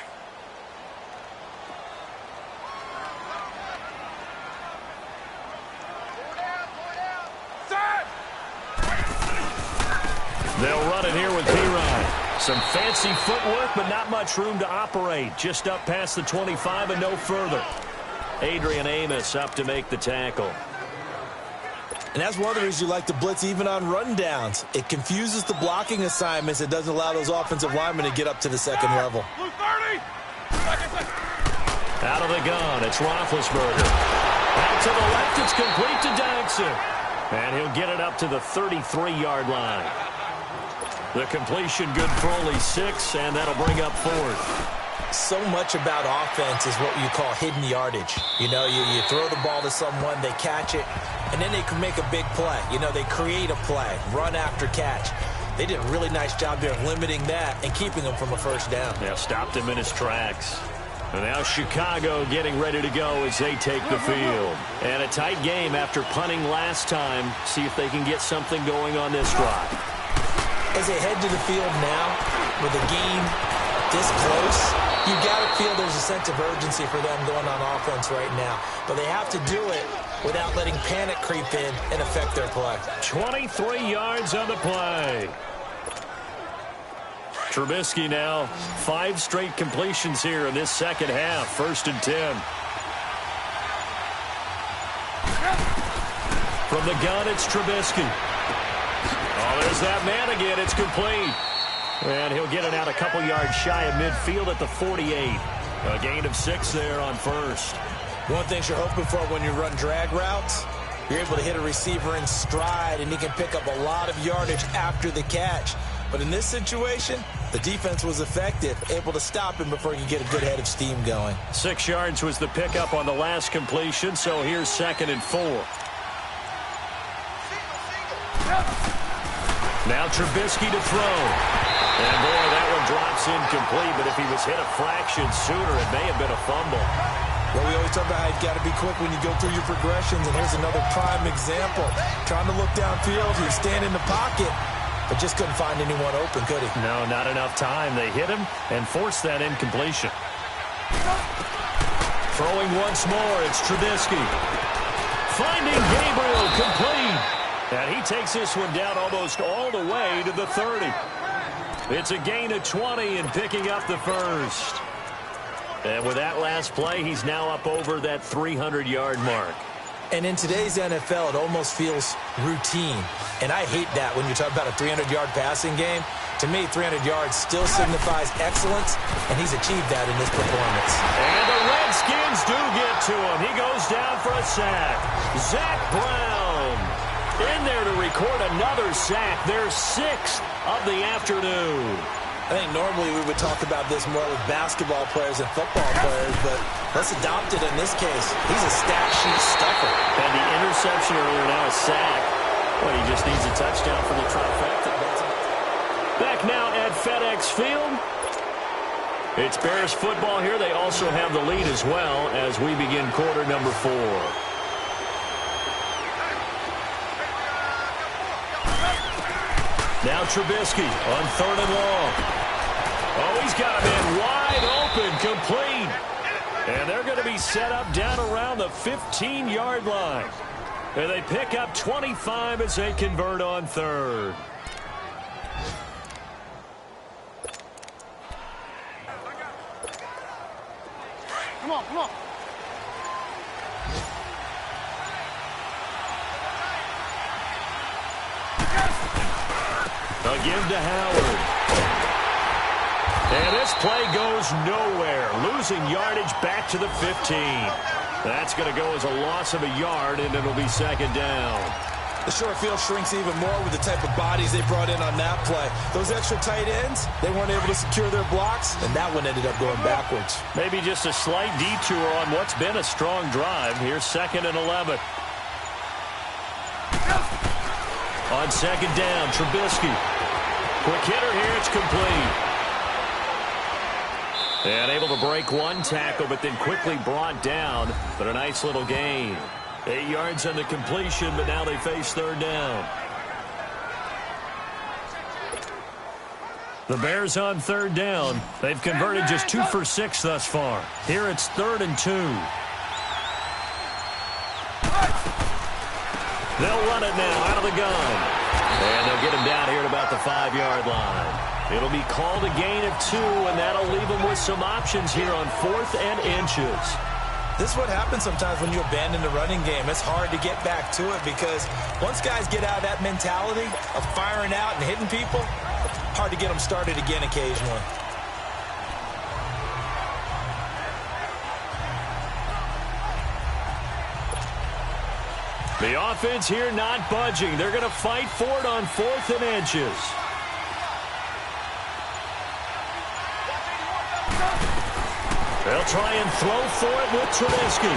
Speaker 3: They'll run it here with P-Rod. Some fancy footwork, but not much room to operate. Just up past the 25 and no further. Adrian Amos up to make the tackle.
Speaker 4: And that's one of the reasons you like to blitz even on rundowns. It confuses the blocking assignments. It doesn't allow those offensive linemen to get up to the second level.
Speaker 3: Out of the gun, it's Roethlisberger. Out to the left, it's complete to Daxon. And he'll get it up to the 33-yard line. The completion good for only 6, and that'll bring up 4th.
Speaker 4: So much about offense is what you call hidden yardage. You know, you throw the ball to someone, they catch it, and then they can make a big play. You know, they create a play, run after catch. They did a really nice job there of limiting that and keeping him from a first down.
Speaker 3: Yeah, stopped him in his tracks. And now Chicago getting ready to go as they take the field. And a tight game after punting last time. See if they can get something going on this drive.
Speaker 4: As they head to the field now with a game this close, you got to feel there's a sense of urgency for them going on offense right now. But they have to do it without letting panic creep in and affect their play.
Speaker 3: 23 yards on the play. Trubisky now, 5 straight completions here in this second half. 1st and 10. From the gun, it's Trubisky. Oh, there's that man again. It's complete. And he'll get it out a couple yards shy of midfield at the 48. A gain of 6 there on 1st.
Speaker 4: One thing you're hoping for when you run drag routes, you're able to hit a receiver in stride, and he can pick up a lot of yardage after the catch. But in this situation, the defense was effective, able to stop him before he could get a good head of steam going.
Speaker 3: 6 yards was the pickup on the last completion, so here's 2nd and 4. Now Trubisky to throw. And boy, that one drops incomplete, but if he was hit a fraction sooner, it may have been a fumble.
Speaker 4: Well, we always talk about how you've got to be quick when you go through your progressions, and here's another prime example. Trying to look downfield, he was standing in the pocket, but just couldn't find anyone open, could he?
Speaker 3: No, not enough time. They hit him and forced that incompletion. Throwing once more, it's Trubisky. Finding Gabriel, complete. And he takes this one down almost all the way to the 30. It's a gain of 20 and picking up the 1st. And with that last play, he's now up over that 300-yard mark.
Speaker 4: And in today's NFL, it almost feels routine. And I hate that when you talk about a 300-yard passing game. To me, 300 yards still signifies excellence, and he's achieved that in this performance.
Speaker 3: And the Redskins do get to him. He goes down for a sack. Zach Brown in there to record another sack. Their 6th of the afternoon.
Speaker 4: I think normally we would talk about this more with basketball players and football players, but let's adopt it in this case. He's a stat sheet stuffer.
Speaker 3: And the interception earlier, now a sack. Well, he just needs a touchdown for the trifecta. Back now at FedEx Field. It's Bears football here. They also have the lead as well as we begin quarter number 4. Now Trubisky on 3rd and long. Oh, he's got him in wide open, complete. And they're going to be set up down around the 15-yard line. And they pick up 25 as they convert on 3rd.
Speaker 1: Come on, come on.
Speaker 3: A give to Howard. And this play goes nowhere. Losing yardage back to the 15. That's going to go as a loss of a yard, and it'll be 2nd down.
Speaker 4: The short field shrinks even more with the type of bodies they brought in on that play. Those extra tight ends, they weren't able to secure their blocks, and that one ended up going backwards.
Speaker 3: Maybe just a slight detour on what's been a strong drive. Here's 2nd and 11. On 2nd down, Trubisky. Quick hitter here, it's complete. And able to break one tackle, but then quickly brought down. But a nice little gain. 8 yards on the completion, but now they face 3rd down. The Bears on 3rd down. They've converted just 2 for 6 thus far. Here it's 3rd and 2. They'll run it now out of the gun. And they'll get him down here at about the 5-yard line. It'll be called a gain of 2, and that'll leave them with some options here on 4th and inches.
Speaker 4: This is what happens sometimes when you abandon the running game. It's hard to get back to it because once guys get out of that mentality of firing out and hitting people, hard to get them started again occasionally.
Speaker 3: The offense here not budging. They're going to fight for it on 4th and inches. They'll try and throw for it with Trubisky.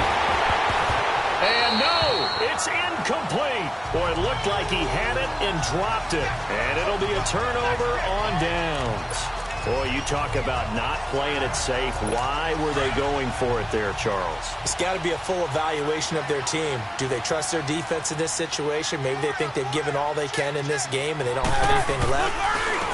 Speaker 3: And no, it's incomplete. Boy, it looked like he had it and dropped it. And it'll be a turnover on downs. Boy, you talk about not playing it safe. Why were they going for it there, Charles?
Speaker 4: It's got to be a full evaluation of their team. Do they trust their defense in this situation? Maybe they think they've given all they can in this game and they don't have anything left.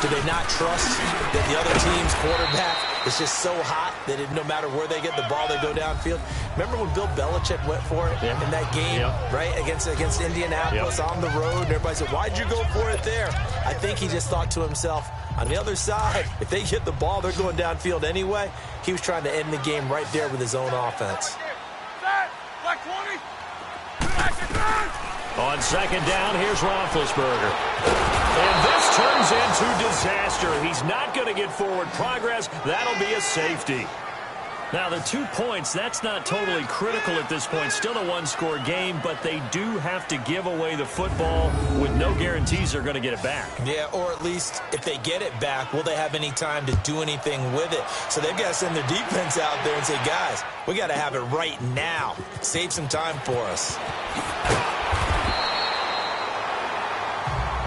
Speaker 4: Do they not trust that the other team's quarterback is just so hot that no matter where they get the ball, they go downfield? Remember when Bill Belichick went for it in that game, right, against Indianapolis on the road? And everybody said, why'd you go for it there? I think he just thought to himself, on the other side, if they get the ball, they're going downfield anyway. He was trying to end the game right there with his own offense.
Speaker 3: On 2nd down, here's Roethlisberger. And this turns into disaster. He's not going to get forward progress. That'll be a safety. Now, the 2 points, that's not totally critical at this point. Still a one-score game, but they do have to give away the football with no guarantees they're going to get it back.
Speaker 4: Yeah, or at least if they get it back, will they have any time to do anything with it? So they've got to send their defense out there and say, guys, we got to have it right now. Save some time for us.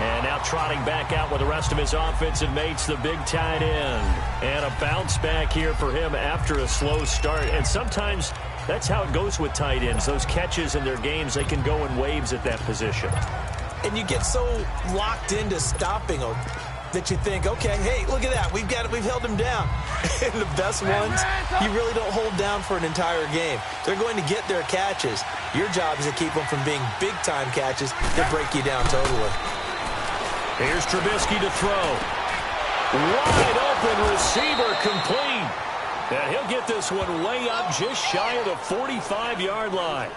Speaker 3: And now trotting back out with the rest of his offensive mates, the big tight end. And a bounce back here for him after a slow start. And sometimes that's how it goes with tight ends. Those catches in their games, they can go in waves at that position.
Speaker 4: And you get so locked into stopping them that you think, okay, hey, look at that. We've held him down. And the best ones, you really don't hold down for an entire game. They're going to get their catches. Your job is to keep them from being big-time catches that break you down totally.
Speaker 3: Here's Trubisky to throw. Wide open receiver complete. And he'll get this one way up just shy of the 45-yard line.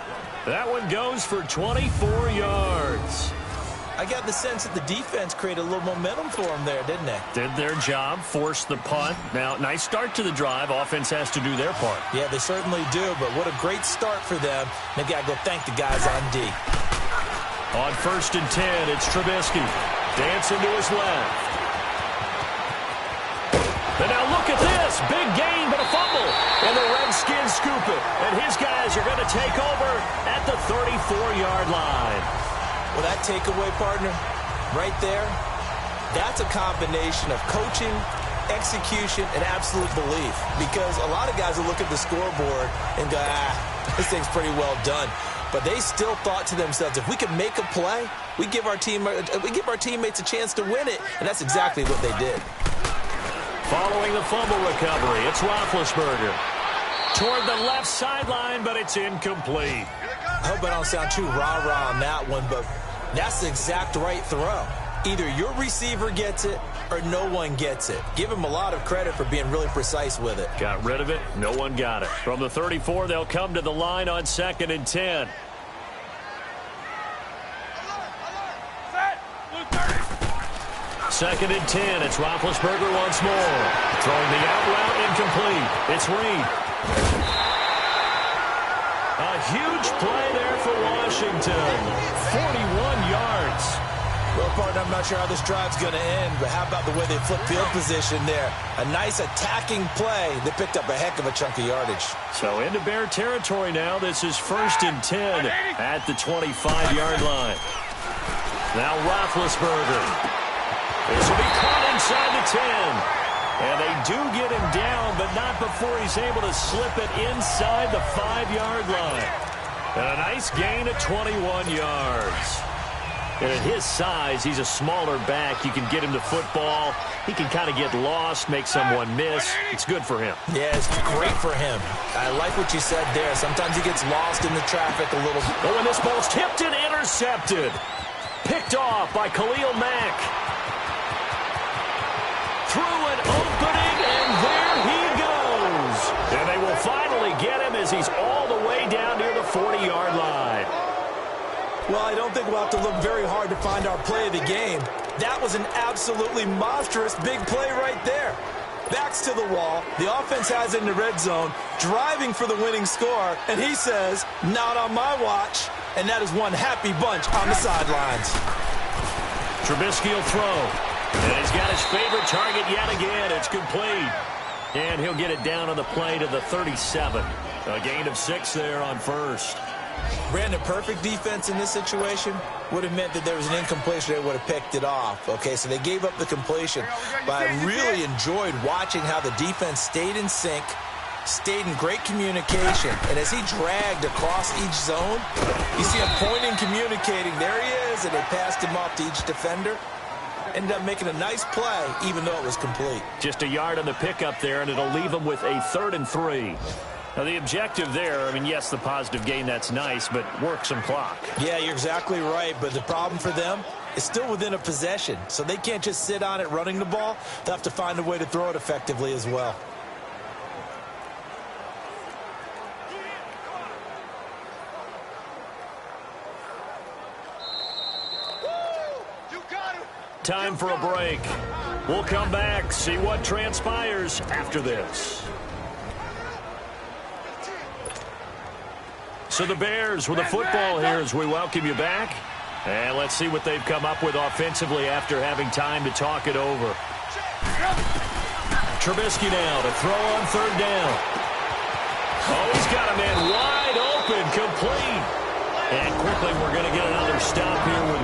Speaker 3: That one goes for 24 yards.
Speaker 4: I got the sense that the defense created a little momentum for them there, didn't they?
Speaker 3: Did their job, forced the punt. Now, nice start to the drive. Offense has to do their part.
Speaker 4: Yeah, they certainly do, but what a great start for them. They've got to go thank the guys on D.
Speaker 3: On 1st and 10, it's Trubisky. Dancing to his left. And now look at this. Big gain, but a fumble. And the Redskins scoop it. And his guys are going to take over at the 34-yard line.
Speaker 4: Well, that takeaway, partner, right there, that's a combination of coaching, execution, and absolute belief. Because a lot of guys will look at the scoreboard and go, this thing's pretty well done. But they still thought to themselves, if we can make a play, we give our teammates a chance to win it. And that's exactly what they did.
Speaker 3: Following the fumble recovery, it's Roethlisberger. Toward the left sideline, but it's incomplete.
Speaker 4: I hope I don't sound too rah-rah on that one, but that's the exact right throw. Either your receiver gets it or no one gets it. Give him a lot of credit for being really precise with it.
Speaker 3: Got rid of it. No one got it. From the 34, they'll come to the line on 2nd and 10. Second and 10. It's Roethlisberger once more. Throwing the out route incomplete. It's Reed. A huge play there for Washington. 41 yards.
Speaker 4: Well, partner, I'm not sure how this drive's going to end, but how about the way they flip field position there? A nice attacking play that picked up a heck of a chunk of yardage.
Speaker 3: So into Bear territory now. This is 1st and 10 at the 25-yard line. Now Roethlisberger. This will be caught inside the 10. And they do get him down, but not before he's able to slip it inside the 5-yard line. And a nice gain of 21 yards. And at his size, he's a smaller back. You can get him the football. He can kind of get lost, make someone miss. It's good for him.
Speaker 4: Yeah, it's great for him. I like what you said there. Sometimes he gets lost in the traffic a little.
Speaker 3: Oh, and this ball's tipped and intercepted. Picked off by Khalil Mack. Through an opening, and there he goes. And they will finally get him as he's all the way down near the 40-yard line.
Speaker 4: Well, I don't think we'll have to look very hard to find our play of the game. That was an absolutely monstrous big play right there. Backs to the wall. The offense has it in the red zone, driving for the winning score, and he says, not on my watch. And that is one happy bunch on the sidelines.
Speaker 3: Trubisky will throw. And he's got his favorite target yet again. It's complete. And he'll get it down on the play to the 37. A gain of 6 there on first.
Speaker 4: Brandon, perfect defense in this situation would have meant that there was an incompletion. They would have picked it off. Okay, so they gave up the completion. But I really enjoyed watching how the defense stayed in sync, stayed in great communication. And as he dragged across each zone, you see him pointing, communicating. There he is, and they passed him off to each defender. Ended up making a nice play, even though it was complete.
Speaker 3: Just a yard on the pickup there, and it'll leave him with a 3rd and 3. Now, the objective there, I mean, yes, the positive gain, that's nice, but work some clock.
Speaker 4: Yeah, you're exactly right, but the problem for them is still within a possession, so they can't just sit on it running the ball. They'll have to find a way to throw it effectively as well.
Speaker 3: Time for a break. We'll come back, see what transpires after this. So the Bears with a football here as we welcome you back. And let's see what they've come up with offensively after having time to talk it over. Trubisky now to throw on 3rd down. Oh, he's got a man wide open, complete. And quickly we're going to get another stop here with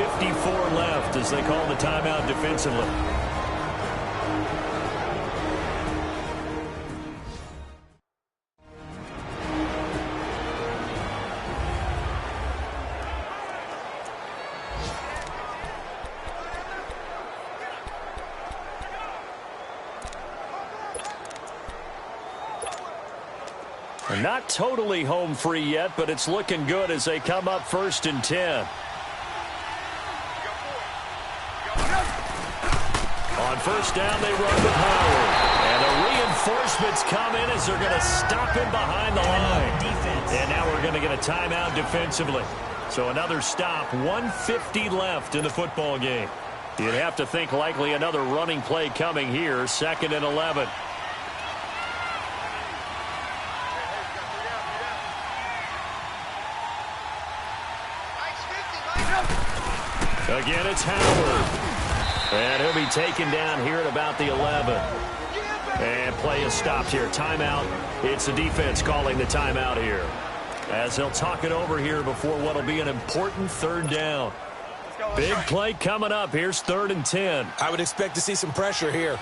Speaker 3: 1:54 left as they call the timeout defensively. Not totally home free yet, but it's looking good as they come up 1st and 10. On 1st down, they run with Howard. And the reinforcements come in as they're going to stop him behind the line. And now we're going to get a timeout defensively. So another stop, 1:50 left in the football game. You'd have to think likely another running play coming here, 2nd and 11. Again, it's Howard. And he'll be taken down here at about the 11. And play is stopped here. Timeout. It's the defense calling the timeout here. As they'll talk it over here before what will be an important 3rd down. Big play coming up. Here's 3rd and 10.
Speaker 4: I would expect to see some pressure here.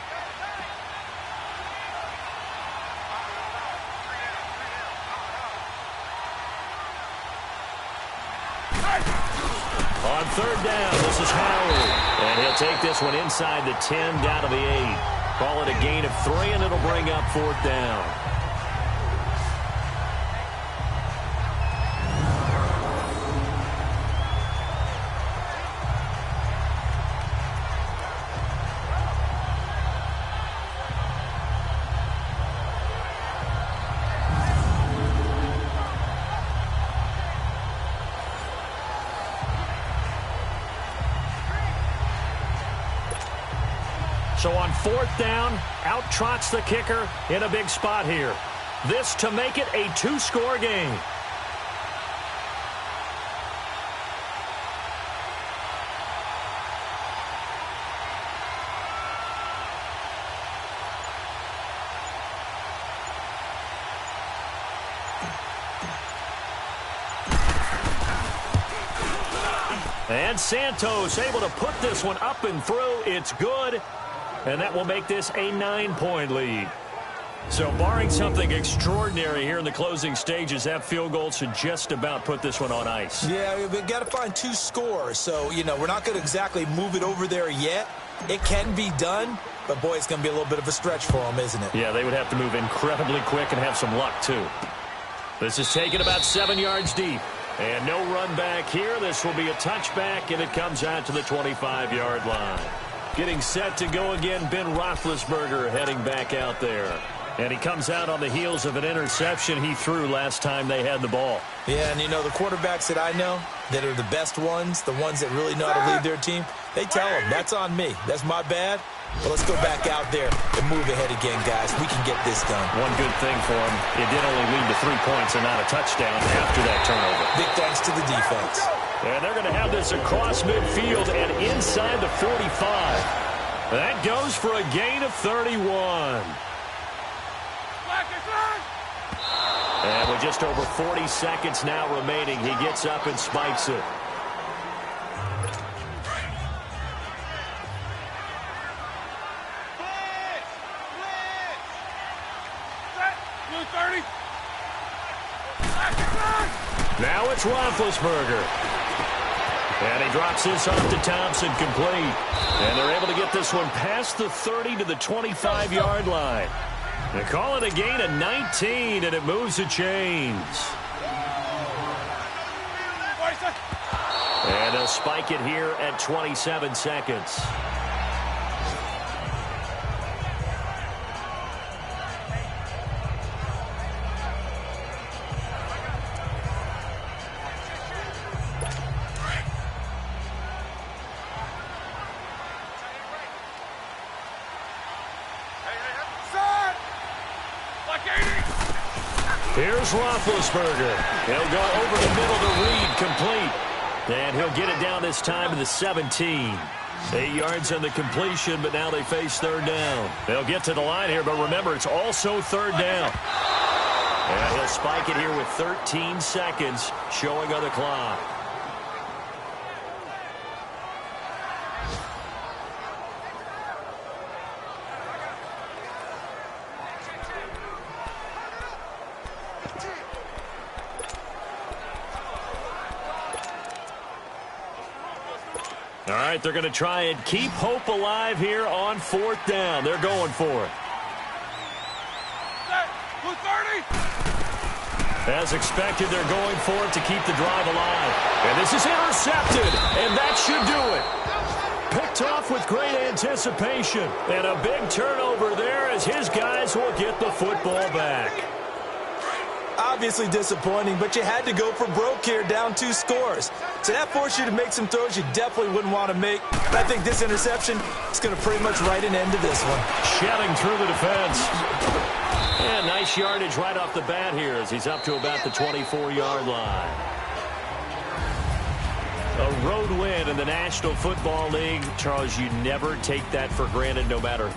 Speaker 3: On 3rd down, this is Howard. And he'll take this one inside the 10, down to the 8. Call it a gain of 3, and it'll bring up 4th down. So on 4th down, out trots the kicker in a big spot here. This to make it a 2-score game. And Santos able to put this one up and through. It's good. And that will make this a 9-point lead. So barring something extraordinary here in the closing stages, that field goal should just about put this one on ice.
Speaker 4: Yeah, we've got to find 2 scores. So, you know, we're not going to exactly move it over there yet. It can be done, but, boy, it's going to be a little bit of a stretch for them, isn't it?
Speaker 3: Yeah, they would have to move incredibly quick and have some luck, too. This is taken about 7 yards deep. And no run back here. This will be a touchback, and it comes out to the 25-yard line. Getting set to go again, Ben Roethlisberger heading back out there. And he comes out on the heels of an interception he threw last time they had the ball.
Speaker 4: Yeah, and you know, the quarterbacks that I know that are the best ones, the ones that really know how to lead their team, they tell them, that's on me. That's my bad. But let's go back out there and move ahead again, guys. We can get this done.
Speaker 3: One good thing for him, it did only lead to 3 points and not a touchdown after that turnover.
Speaker 4: Big thanks to the defense.
Speaker 3: And they're going to have this across midfield and inside the 45. That goes for a gain of 31. And with just over 40 seconds now remaining, he gets up and spikes it. Now it's Roethlisberger. And he drops this off to Thompson, complete. And they're able to get this one past the 30 to the 25-yard line. They call it a gain of 19, and it moves the chains. And they'll spike it here at 27 seconds. Here's Roethlisberger. He'll go over the middle to Reed, complete. And he'll get it down this time to the 17. 8 yards on the completion, but now they face third down. They'll get to the line here, but remember, it's also third down. And he'll spike it here with 13 seconds showing on the clock. All right, they're going to try and keep hope alive here on fourth down. They're going for it. As expected, they're going for it to keep the drive alive. And this is intercepted, and that should do it. Picked off with great anticipation. And a big turnover there as his guys will get the football back.
Speaker 4: Obviously disappointing, but you had to go for broke here, down 2 scores. So that forced you to make some throws you definitely wouldn't want to make. But I think this interception is going to pretty much write an end to this one.
Speaker 3: Shedding through the defense. And nice yardage right off the bat here as he's up to about the 24-yard line. A road win in the National Football League. Charles, you never take that for granted no matter